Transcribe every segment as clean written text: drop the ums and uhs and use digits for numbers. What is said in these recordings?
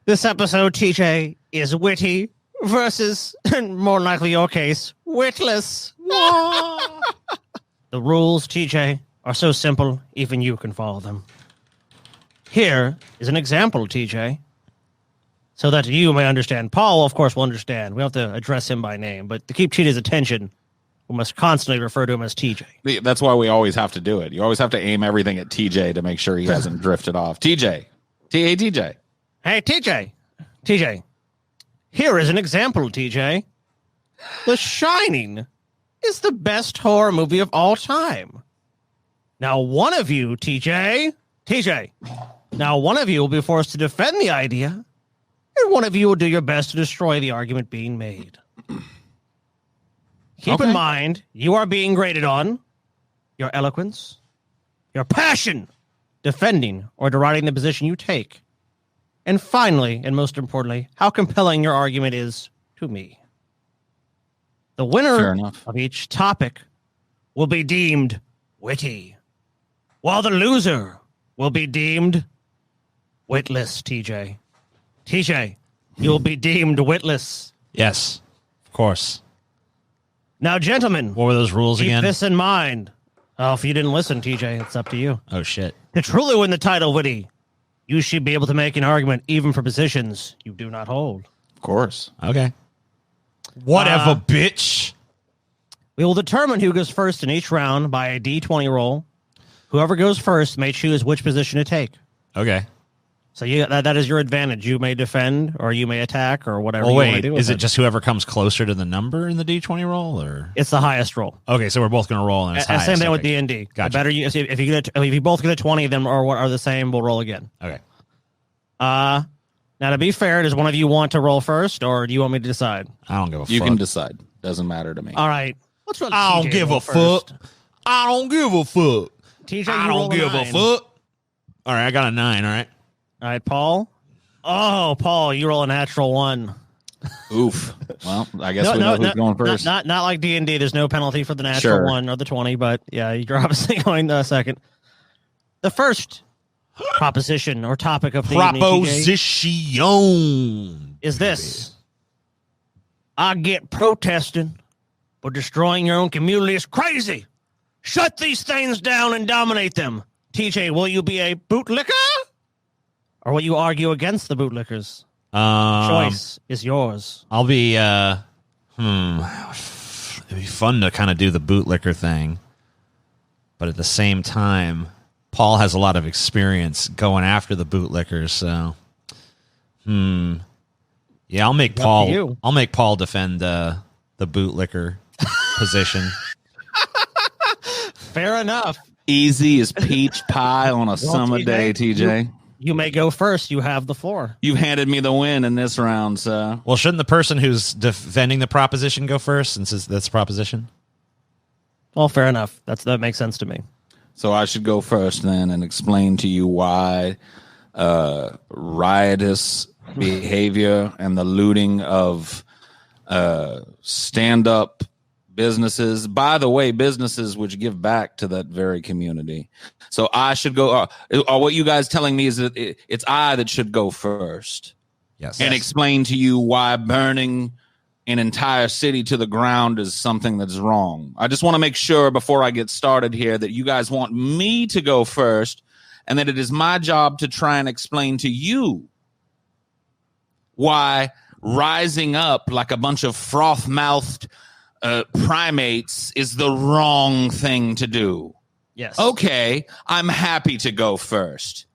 This episode, TJ, is witty versus, more likely your case, witless. The rules, TJ, are so simple, even you can follow them. Here is an example, TJ, so that you may understand. Paul, of course, will understand. We have to address him by name, but to keep TJ's attention, we must constantly refer to him as TJ. That's why we always have to do it. You always have to aim everything at TJ to make sure he hasn't drifted off. TJ. TJ. Hey, TJ. TJ. Here is an example, TJ. The Shining is the best horror movie of all time. Now, one of you, TJ, now one of you will be forced to defend the idea, and one of you will do your best to destroy the argument being made. Keep in mind, you are being graded on your eloquence, your passion, defending or deriding the position you take, and finally, and most importantly, how compelling your argument is to me. The winner of each topic will be deemed witty, while the loser will be deemed witless, TJ. TJ, you will be deemed witless. Yes, of course. Now, gentlemen, what were those rules again? Keep this in mind. Oh, if you didn't listen, TJ, it's up to you. Oh, shit. To truly win the title, witty, you should be able to make an argument even for positions you do not hold. Of course. Okay. Whatever, bitch. We will determine who goes first in each round by a D20 roll. Whoever goes first may choose which position to take. Okay. So that is your advantage. You may defend, or you may attack, or whatever you want to do. Is it just whoever comes closer to the number in the D20 roll, or it's the highest roll? Okay, so we're both going to roll, and it's highest. Same thing with D&D. Gotcha. Better if you both get a 20, then or what are the same, we'll roll again. Okay. Now, to be fair, does one of you want to roll first, or do you want me to decide? I don't give a fuck. You can decide. Doesn't matter to me. All right. Let's run. I don't give a fuck. I don't give a fuck. TJ, I don't give a fuck. All right, I got a 9. All right. All right, Paul. Oh, Paul, you roll a natural 1. Oof. Well, I guess we know who's going first. Not like D&D. There's no penalty for the natural 1 or the 20, but yeah, you're obviously going second. The first proposition or topic of the proposition is this: I get protesting, but destroying your own community is crazy. Shut these things down and dominate them. TJ, will you be a bootlicker? Or will you argue against the bootlickers? Choice is yours. I'll be, it'd be fun to kind of do the bootlicker thing. But at the same time, Paul has a lot of experience going after the bootlickers, so. Yeah, I'll make Paul defend the bootlicker position. Fair enough. Easy as peach pie on a summer day, TJ. You may go first. You have the floor. You've handed me the win in this round, so. Well, shouldn't the person who's defending the proposition go first, since that's proposition? Well, fair enough. That makes sense to me. So I should go first then and explain to you why riotous behavior and the looting of stand-up businesses, by the way, businesses which give back to that very community. So I should go, or what you guys telling me is that it's I that should go first. Yes. And explain to you why burning an entire city to the ground is something that's wrong. I just want to make sure before I get started here that you guys want me to go first, and that it is my job to try and explain to you why rising up like a bunch of froth-mouthed primates is the wrong thing to do. Yes. Okay, I'm happy to go first.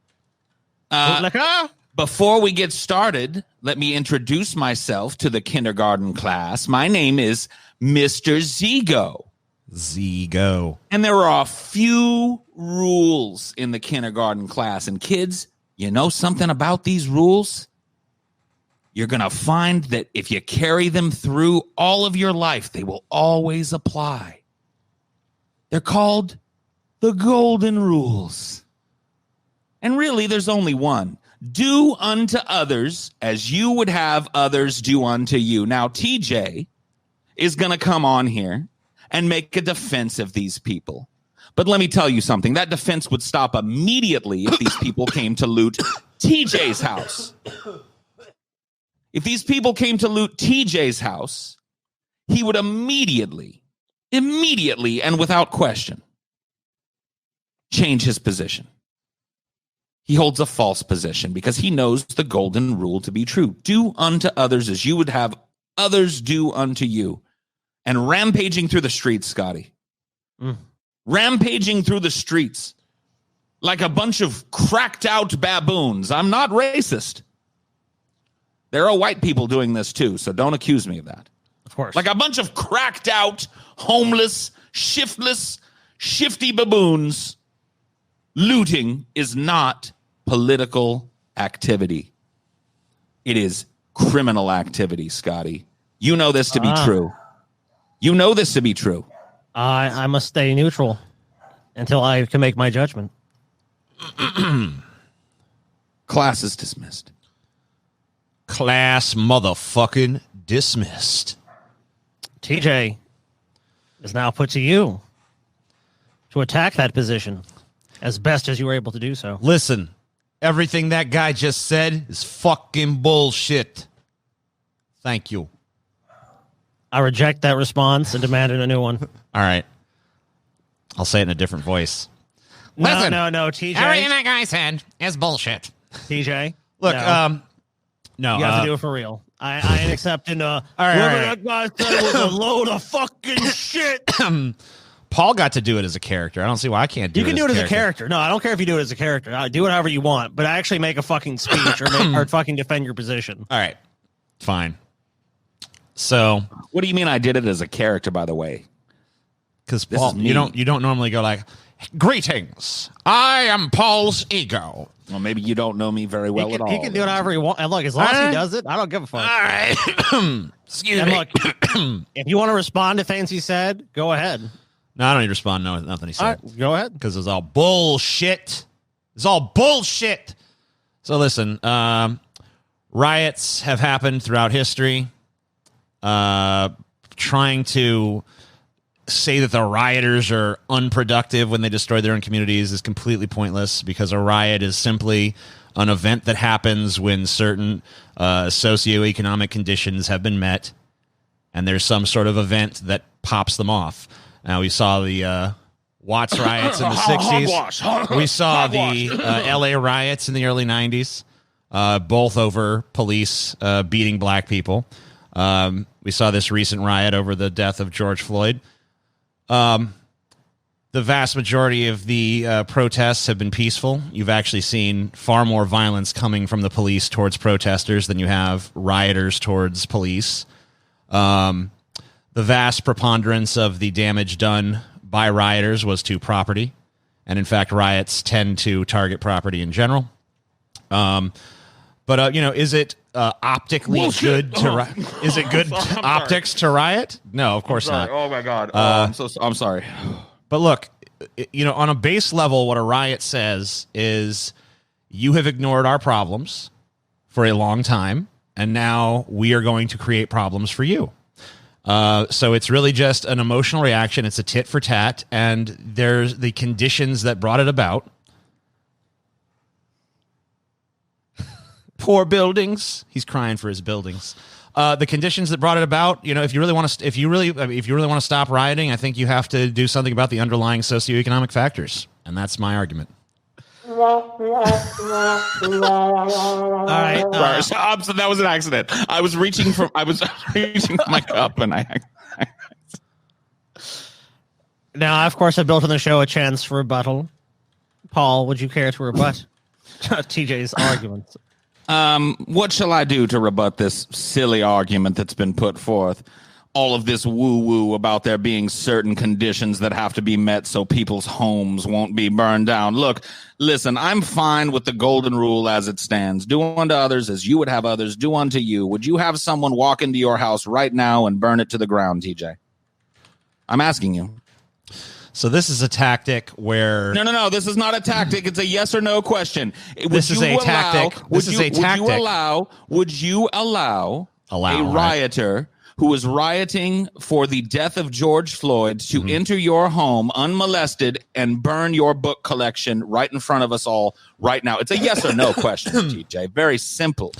Before we get started, let me introduce myself to the kindergarten class. My name is Mr. Zigo. Zigo. And there are a few rules in the kindergarten class. And kids, you know something about these rules? You're going to find that if you carry them through all of your life, they will always apply. They're called the golden rules. And really, there's only one. Do unto others as you would have others do unto you. Now, TJ is going to come on here and make a defense of these people. But let me tell you something. That defense would stop immediately if these people came to loot TJ's house. If these people came to loot TJ's house, he would immediately, and without question, change his position. He holds a false position because he knows the golden rule to be true. Do unto others as you would have others do unto you. And rampaging through the streets, Scotty. Rampaging through the streets like a bunch of cracked out baboons. I'm not racist. There are white people doing this too, so don't accuse me of that. Of course. Like a bunch of cracked out, homeless, shiftless, shifty baboons. Looting is not political activity. It is criminal activity, Scotty. You know this to be true. You know this to be true. I must stay neutral until I can make my judgment. Class is dismissed. Class motherfucking dismissed. TJ is now put to you to attack that position as best as you were able to do so. Listen, everything that guy just said is fucking bullshit. Thank you. I reject that response and demand a new one. All right. I'll say it in a different voice. No, Listen, TJ. everything that guy said is bullshit. TJ. Look, no. no. You have to do it for real. I ain't accepting right. that guy said was a load of fucking shit. Paul got to do it as a character. I don't see why I can't do it. You can do it as a character. No, I don't care if you do it as a character. Do it however you want, but actually make a fucking speech or fucking defend your position. All right. Fine. So, what do you mean I did it as a character, by the way? Because Paul, you don't normally go like, "Greetings, I am Paul's ego." Well, maybe you don't know me very well at all. He can do it however he wants. And look, as long as he does it, I don't give a fuck. All right. Excuse me. Look, if you want to respond to things he said, go ahead. No, I don't need to respond. No, nothing he said. All right, go ahead. Because it's all bullshit. It's all bullshit. So listen, riots have happened throughout history. Trying to say that the rioters are unproductive when they destroy their own communities is completely pointless, because a riot is simply an event that happens when certain socioeconomic conditions have been met, and there's some sort of event that pops them off. Now, we saw the Watts riots in the 60s. We saw the LA riots in the early 90s, both over police beating black people. We saw this recent riot over the death of George Floyd. The vast majority of the protests have been peaceful. You've actually seen far more violence coming from the police towards protesters than you have rioters towards police. The vast preponderance of the damage done by rioters was to property. And in fact, riots tend to target property in general. But is it optically good to riot? Is it good optics to riot? No, of course not. Oh my God. I'm sorry. But look, on a base level, what a riot says is you have ignored our problems for a long time, and now we are going to create problems for you. So it's really just an emotional reaction. It's a tit for tat, and there's the conditions that brought it about. Poor buildings. He's crying for his buildings. The conditions that brought it about. If you really want to stop rioting, I think you have to do something about the underlying socioeconomic factors, and that's my argument. All right. So that was an accident. I was reaching for my cup, and I. Now, of course, I built on the show a chance for rebuttal. Paul, would you care to rebut TJ's arguments? What shall I do to rebut this silly argument that's been put forth? All of this woo-woo about there being certain conditions that have to be met so people's homes won't be burned down. Look, listen, I'm fine with the golden rule as it stands. Do unto others as you would have others do unto you. Would you have someone walk into your house right now and burn it to the ground, TJ? I'm asking you. So this is a tactic where... No. This is not a tactic. It's a yes or no question. This is a tactic. Would you allow a rioter who was rioting for the death of George Floyd to enter your home unmolested and burn your book collection right in front of us all right now? It's a yes or no question, TJ. Very simple.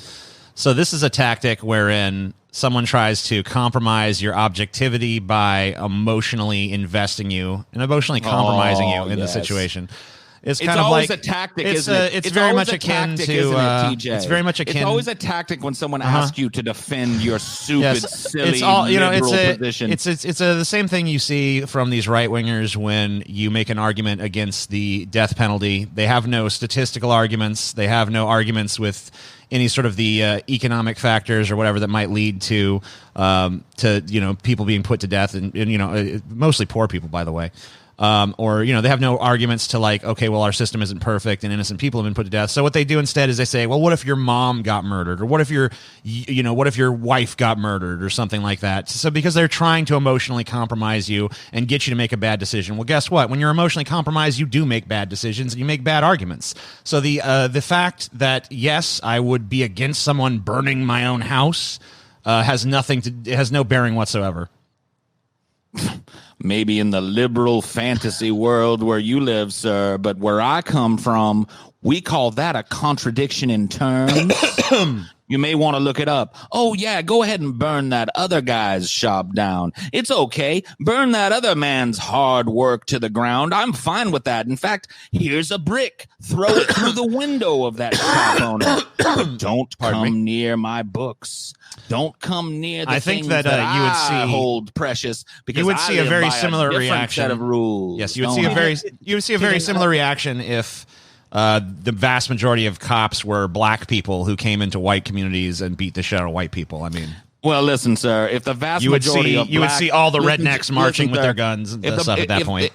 So this is a tactic wherein someone tries to compromise your objectivity by emotionally investing you and emotionally compromising you in the situation. It's kind of always like a tactic, it's isn't it? It's very much akin tactic, to. isn't it, TJ? It's very much akin. It's always a tactic when someone asks you to defend your stupid, silly, it's all, position. It's the same thing you see from these right wingers when you make an argument against the death penalty. They have no statistical arguments. They have no arguments with any sort of the economic factors or whatever that might lead to people being put to death, and mostly poor people, by the way. Or they have no arguments to like, okay, well, our system isn't perfect and innocent people have been put to death. So what they do instead is they say, well, what if your mom got murdered, or what if what if your wife got murdered, or something like that. So because they're trying to emotionally compromise you and get you to make a bad decision. Well, guess what? When you're emotionally compromised, you do make bad decisions and you make bad arguments. So the fact that yes, I would be against someone burning my own house has no bearing whatsoever. Maybe in the liberal fantasy world where you live, sir, but where I come from, we call that a contradiction in terms. You may want to look it up. Oh, yeah, go ahead and burn that other guy's shop down. It's okay. Burn that other man's hard work to the ground. I'm fine with that. In fact, here's a brick. Throw it through the window of that shop owner. But don't come near my books. Don't come near the things that you would hold precious, because you would see a very similar reaction. Set of rules. Yes, you would see a very similar reaction if the vast majority of cops were black people who came into white communities and beat the shit out of white people. I mean, well, listen, sir, if the vast majority of you would see all the rednecks marching with their guns and stuff at that point.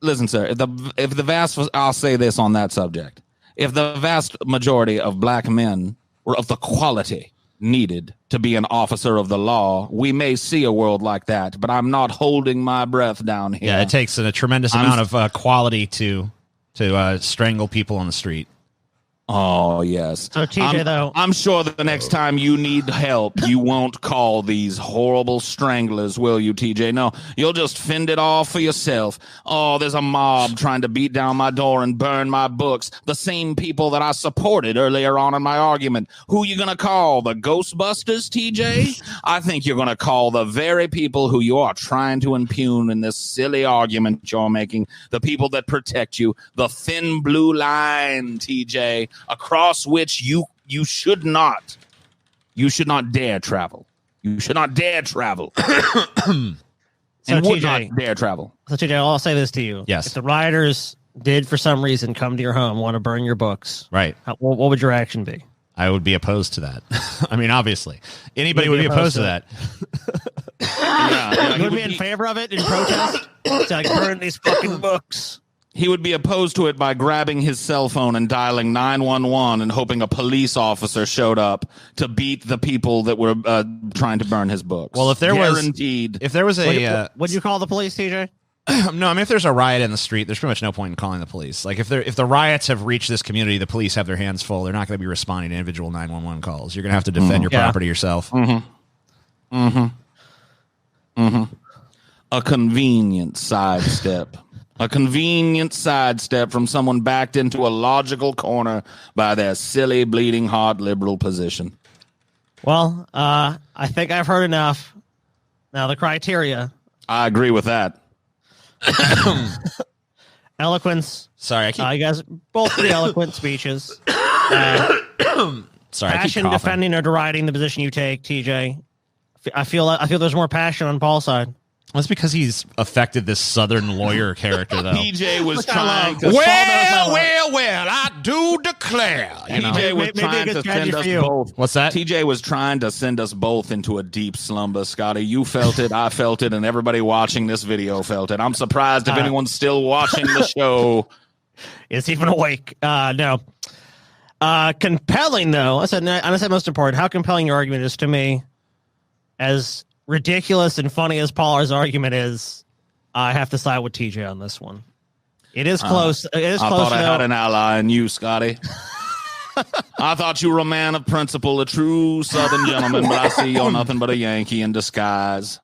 Listen, sir, if the vast, I'll say this on that subject: if the vast majority of black men were of the quality needed to be an officer of the law, we may see a world like that, but I'm not holding my breath down here. Yeah, it takes a tremendous amount of quality to strangle people on the street. Oh, yes. So, TJ, I'm sure that the next time you need help, you won't call these horrible stranglers, will you, TJ? No, you'll just fend it off for yourself. Oh, there's a mob trying to beat down my door and burn my books. The same people that I supported earlier on in my argument. Who you going to call? The Ghostbusters, TJ? I think you're going to call the very people who you are trying to impugn in this silly argument you're making. The people that protect you. The thin blue line, TJ. Across which you should not dare travel. You should not dare travel. And would not dare travel. So TJ, I'll say this to you. Yes. If the rioters did for some reason come to your home, want to burn your books, right? What would your action be? I would be opposed to that. I mean, obviously, anybody would be opposed to that. You would be in favor of it in protest? It's like, burn these fucking books. He would be opposed to it by grabbing his cell phone and dialing 911 and hoping a police officer showed up to beat the people that were trying to burn his books. Well, if there was a, would you call the police, TJ? No, I mean, if there's a riot in the street, there's pretty much no point in calling the police. Like, if the riots have reached this community, the police have their hands full. They're not going to be responding to individual 911 calls. You're going to have to defend your property yourself. A convenient sidestep. A convenient sidestep from someone backed into a logical corner by their silly, bleeding heart liberal position. Well, I think I've heard enough. Now, the criteria. I agree with that. Eloquence. Sorry, you guys both pretty eloquent speeches. Sorry, passion defending or deriding the position you take, TJ. I feel there's more passion on Paul's side. That's because he's affected this Southern lawyer character, though. TJ was trying to... Well, I do declare. TJ was trying to send us both. What's that? TJ was trying to send us both into a deep slumber, Scotty. You felt it, I felt it, and everybody watching this video felt it. I'm surprised if anyone's still watching the show. Is even awake. No. Compelling, though. I said most important. How compelling your argument is to me, as ridiculous and funny as Paul's argument is, I have to side with TJ on this one. It is close. It is close. I thought I had an ally in you, Scotty. I thought you were a man of principle, a true Southern gentleman, but I see you're nothing but a Yankee in disguise.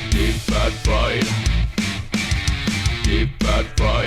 Deep fat pride. Deep fat pride.